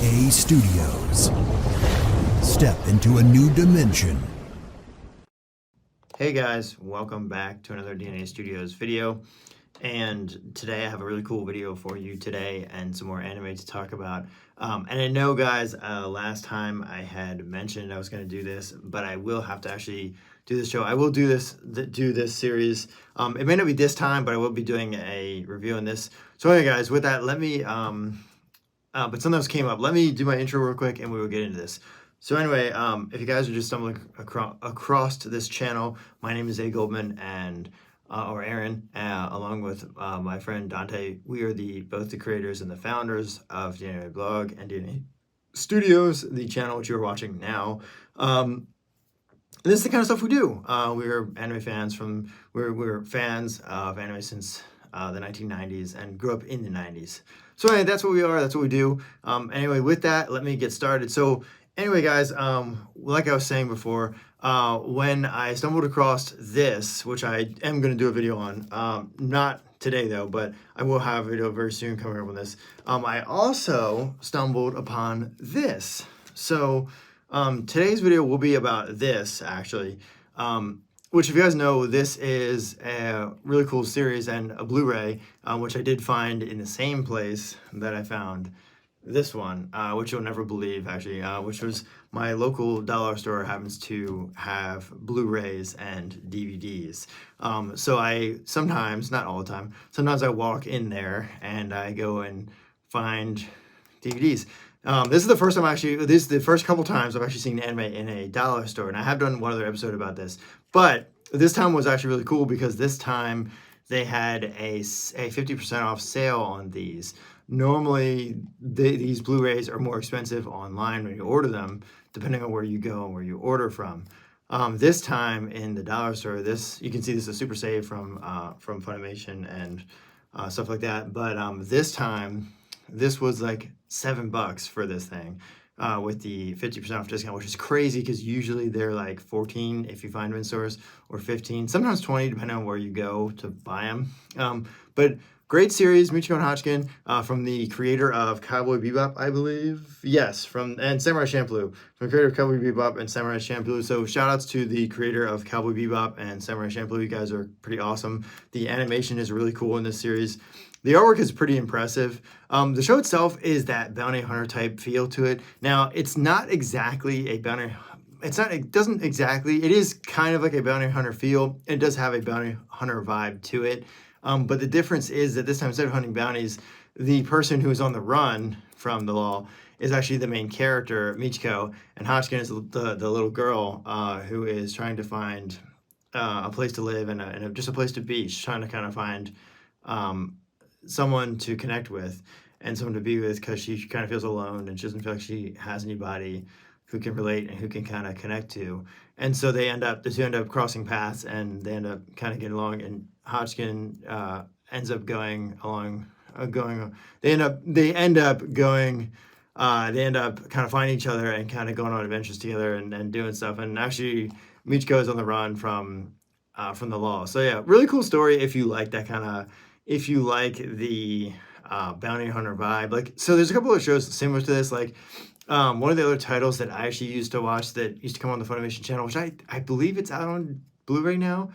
DNA Studios. Step into a new dimension. Hey guys, welcome back to another DNA Studios video. And today I have a really cool video for you today and some more anime to talk about. And I know guys, last time I had mentioned I was going to do this, but I will have to actually do this show. I will do this series. It may not be this time, but I will be doing a review on this. So anyway guys, with that, let me, but something else came up. Let me do my intro real quick and we will get into this. So anyway, if you guys are just stumbling across to this channel, my name is A. Goldman and or Aaron, along with my friend Dante. We are both the creators and the founders of DNA Blog and DNA Studios, the channel which you're watching now. And this is the kind of stuff we do. We're anime fans we're fans of anime since the 1990s and grew up in the 90s. So anyway, that's what we are. That's what we do. Anyway, with that, let me get started. So anyway, guys, like I was saying before, when I stumbled across this, which I am going to do a video on, not today though, but I will have a video very soon coming up on this. I also stumbled upon this. So today's video will be about this actually, which if you guys know, this is a really cool series and a Blu-ray, which I did find in the same place that I found this one, which you'll never believe actually, which was my local dollar store happens to have Blu-rays and DVDs. So I sometimes, not all the time, sometimes I walk in there and I go and find DVDs. This is the first time this is the first couple times I've actually seen anime in a dollar store, and I have done one other episode about this, but this time was actually really cool because this time they had a 50% off sale on these. Normally, these Blu-rays are more expensive online when you order them, depending on where you go and where you order from. This time in the dollar store, you can see this is a super save from Funimation and stuff like that. But this time, this was like $7 for this thing with the 50% off discount, which is crazy because usually they're like 14 if you find them in stores, or 15, sometimes 20 depending on where you go to buy them. But great series, Michicko Hatchin, from the creator of Cowboy Bebop, I believe. Yes, and Samurai Champloo, from the creator of Cowboy Bebop and Samurai Champloo. So shout outs to the creator of Cowboy Bebop and Samurai Champloo. You guys are pretty awesome. The animation is really cool in this series. The artwork is pretty impressive. The show itself is that bounty hunter type feel to it. Now, it's not exactly a bounty. It is kind of like a bounty hunter feel. It does have a bounty hunter vibe to it. But the difference is that this time, instead of hunting bounties, the person who is on the run from the law is actually the main character, Michicko, and Hatchin is the little girl who is trying to find a place to live and just a place to be. She's trying to kind of find someone to connect with and someone to be with because she kind of feels alone and she doesn't feel like she has anybody who can relate and who can kind of connect to. And so the two end up crossing paths and they end up kind of getting along, and Hatchin ends up going along, they end up kind of finding each other and kind of going on adventures together and doing stuff. And actually Michicko is on the run from the law. So yeah, really cool story if you like that kind of, if you like the bounty hunter vibe. Like, so there's a couple of shows similar to this, like one of the other titles that I actually used to watch that used to come on the Funimation channel, which I believe it's out on Blu-ray now,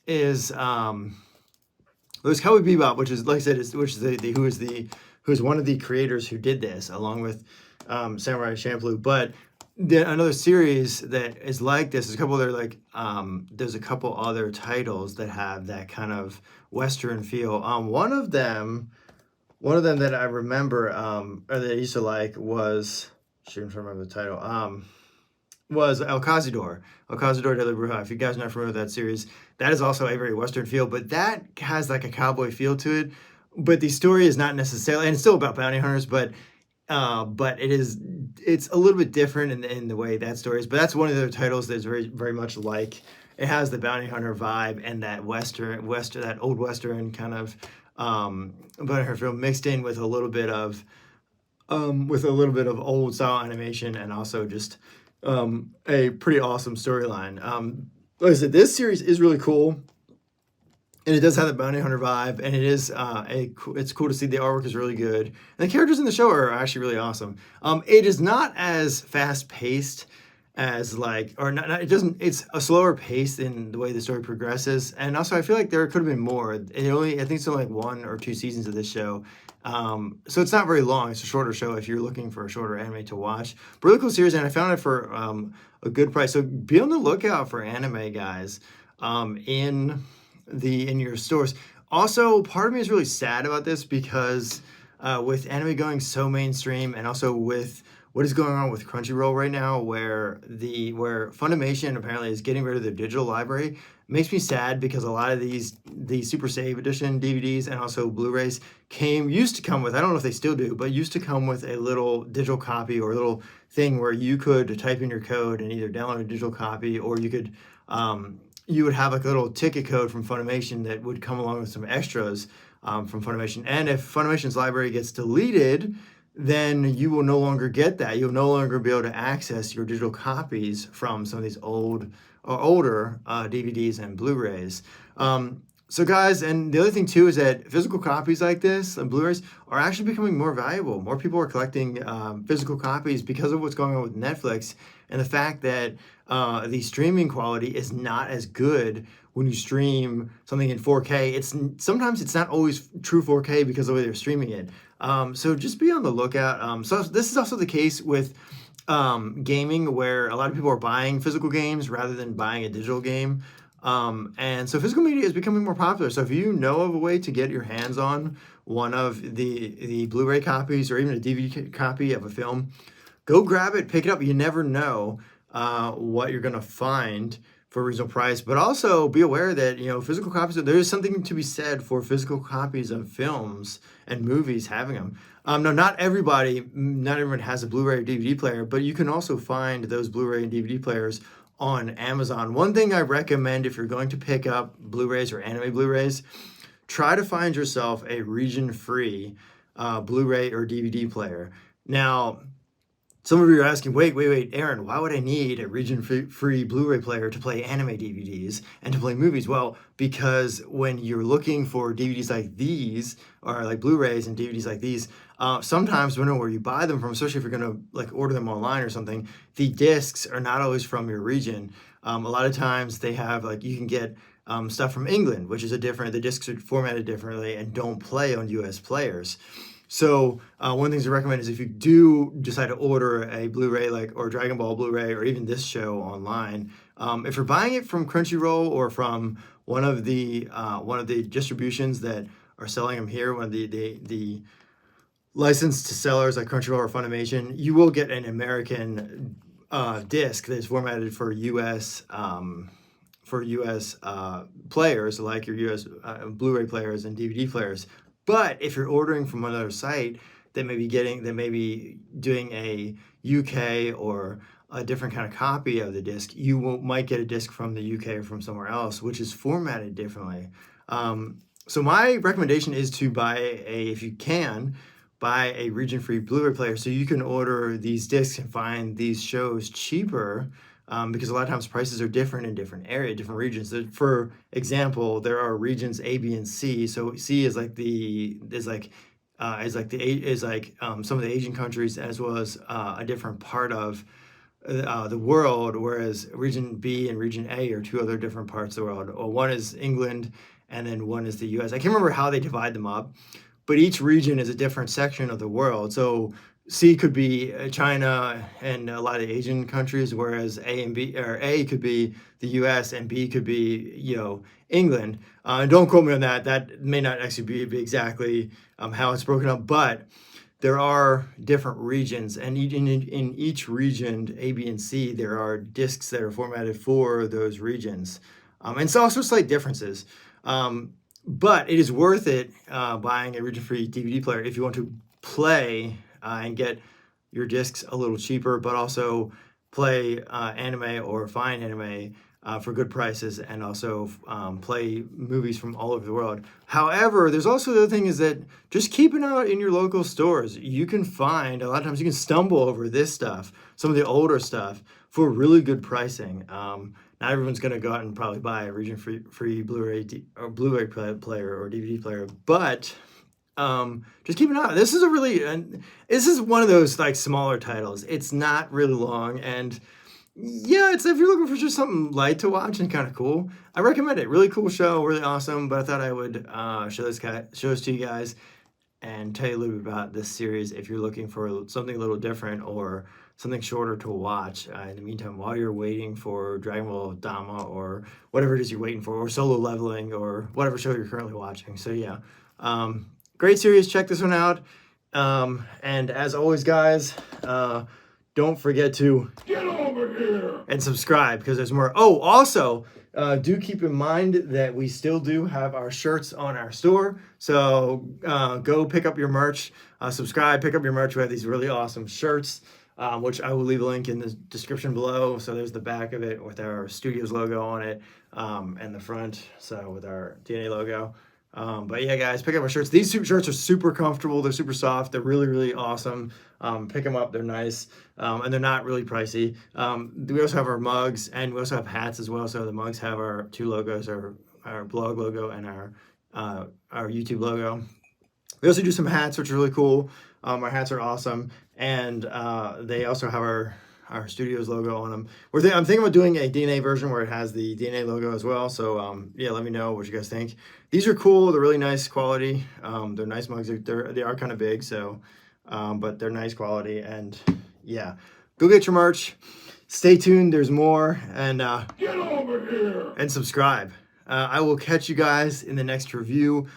is Cowboy Bebop, which is, like I said, who is one of the creators who did this along with Samurai Champloo. But another series that is like this is a couple other there's a couple other titles that have that kind of Western feel. One of them that I remember or that I used to like was, I'm trying to remember the title, was El Cazador de la Bruja. If you guys are not familiar with that series, that is also a very Western feel, but that has like a cowboy feel to it. But the story is not necessarily, and it's still about bounty hunters, but it's a little bit different in the way that story is. But that's one of the titles that's very, very much like, it has the bounty hunter vibe and that that old Western kind of bounty hunter film mixed in with a little bit of old style animation and also just a pretty awesome storyline. Like I said, this series is really cool. and it does have the bounty hunter vibe, and it is it's cool to see. The artwork is really good, and the characters in the show are actually really awesome. It is not as fast paced as like, or not, it doesn't. It's a slower pace in the way the story progresses, and also I feel like there could have been more. I think it's only like 1 or 2 seasons of this show, so it's not very long. It's a shorter show if you're looking for a shorter anime to watch. But really cool series, and I found it for a good price. So be on the lookout for anime, guys, in your stores. Also, part of me is really sad about this because with anime going so mainstream, and also with what is going on with Crunchyroll right now, where Funimation apparently is getting rid of their digital library, makes me sad because a lot of the Super Save Edition DVDs and also Blu-rays used to come with, I don't know if they still do, but used to come with a little digital copy or a little thing where you could type in your code and either download a digital copy, or you would have like a little ticket code from Funimation that would come along with some extras from Funimation. And if Funimation's library gets deleted, then you will no longer get that. You'll no longer be able to access your digital copies from some of these older DVDs and Blu-rays. So guys, and the other thing too is that physical copies like this and Blu-rays are actually becoming more valuable. More people are collecting physical copies because of what's going on with Netflix and the fact that the streaming quality is not as good when you stream something in 4K. Sometimes it's not always true 4K because of the way they're streaming it. So just be on the lookout. So this is also the case with gaming, where a lot of people are buying physical games rather than buying a digital game. And so physical media is becoming more popular. So if you know of a way to get your hands on one of the Blu-ray copies or even a DVD copy of a film, go grab it, pick it up. You never know what you're going to find for a reasonable price. But also be aware that, physical copies, there is something to be said for physical copies of films and movies, having them. No, not everyone has a Blu-ray or DVD player, but you can also find those Blu-ray and DVD players on Amazon. One thing I recommend if you're going to pick up Blu-rays or anime Blu-rays, try to find yourself a region-free Blu-ray or DVD player. Now, some of you are asking, wait, Aaron, why would I need a region-free Blu-ray player to play anime DVDs and to play movies? Well, because when you're looking for DVDs like these, or like Blu-rays and DVDs like these, sometimes depending on where you buy them from, especially if you're going to like order them online or something, the discs are not always from your region. A lot of times they have, like, you can get stuff from England, which is the discs are formatted differently and don't play on US players. So one of the things to recommend is if you do decide to order a Blu-ray, or Dragon Ball Blu-ray, or even this show online, if you're buying it from Crunchyroll or from one of the distributions that are selling them here, one of the licensed to sellers like Crunchyroll or Funimation, you will get an American disc that is formatted for US players, like your US Blu-ray players and DVD players. But if you're ordering from another site that may be doing a UK or a different kind of copy of the disc, you might get a disc from the UK or from somewhere else, which is formatted differently. So my recommendation is to if you can, buy a region-free Blu-ray player so you can order these discs and find these shows cheaper. Because a lot of times prices are different in different regions. For example, there are regions A, B, and C. So C is like some of the Asian countries, as well as a different part of the world. Whereas region B and region A are 2 other different parts of the world. One is England, and then one is the U.S. I can't remember how they divide them up, but each region is a different section of the world. So C could be China and a lot of Asian countries, whereas A could be the U.S. and B could be, England. Don't quote me on that. That may not actually be exactly how it's broken up, but there are different regions, and in each region, A, B, and C, there are discs that are formatted for those regions. And so also slight differences. But it is worth it buying a region-free DVD player if you want to play and get your discs a little cheaper, but also play anime or find anime for good prices, and also play movies from all over the world. However, there's also the other thing is that just keep an eye out in your local stores. You can find, a lot of times you can stumble over this stuff, some of the older stuff, for really good pricing. not everyone's going to go out and probably buy a region-free Blu-ray player or DVD player, but just keep an eye. This is one of those like smaller titles. It's not really long, and yeah, it's if you're looking for just something light to watch and kind of cool, I recommend it. Really cool show, really awesome. But I thought I would show this to you guys and tell you a little bit about this series if you're looking for something a little different or something shorter to watch in the meantime while you're waiting for Dragon Ball Dama or whatever it is you're waiting for, or Solo Leveling or whatever show you're currently watching. So yeah, great series. Check this one out. And as always, guys, don't forget to get over here and subscribe because there's more. Oh, also, do keep in mind that we still do have our shirts on our store. So go pick up your merch, subscribe, pick up your merch. We have these really awesome shirts, which I will leave a link in the description below. So there's the back of it with our studios logo on it, and the front, so with our DNA logo. But yeah, guys, pick up our shirts. These shirts are super comfortable. They're super soft. They're really, really awesome. Pick them up. They're nice. And they're not really pricey. We also have our mugs, and we also have hats as well. So the mugs have our two logos, our blog logo and our YouTube logo. We also do some hats, which are really cool. Our hats are awesome. And they also have our studio's logo on them. I'm thinking about doing a DNA version where it has the DNA logo as well. So yeah, let me know what you guys think. These are cool. They're really nice quality. They're nice mugs. They are kind of big, so but they're nice quality. And yeah, go get your merch. Stay tuned. There's more. And get over here and subscribe. I will catch you guys in the next review.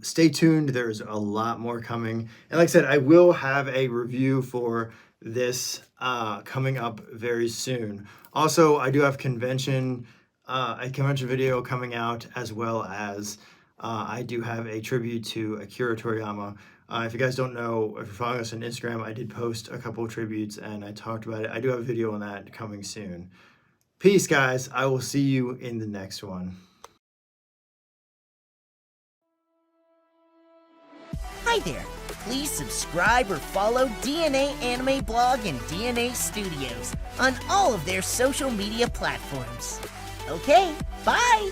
Stay tuned. There's a lot more coming. And like I said, I will have a review for this coming up very soon. Also, I do have a convention video coming out, as well as I do have a tribute to Akira Toriyama. If you guys don't know, if you're following us on Instagram, I did post a couple of tributes and I talked about it. I do have a video on that coming soon. Peace, guys. I will see you in the next one. Hi there. Please subscribe or follow DNA Anime Blog and DNA Studios on all of their social media platforms. Okay, bye!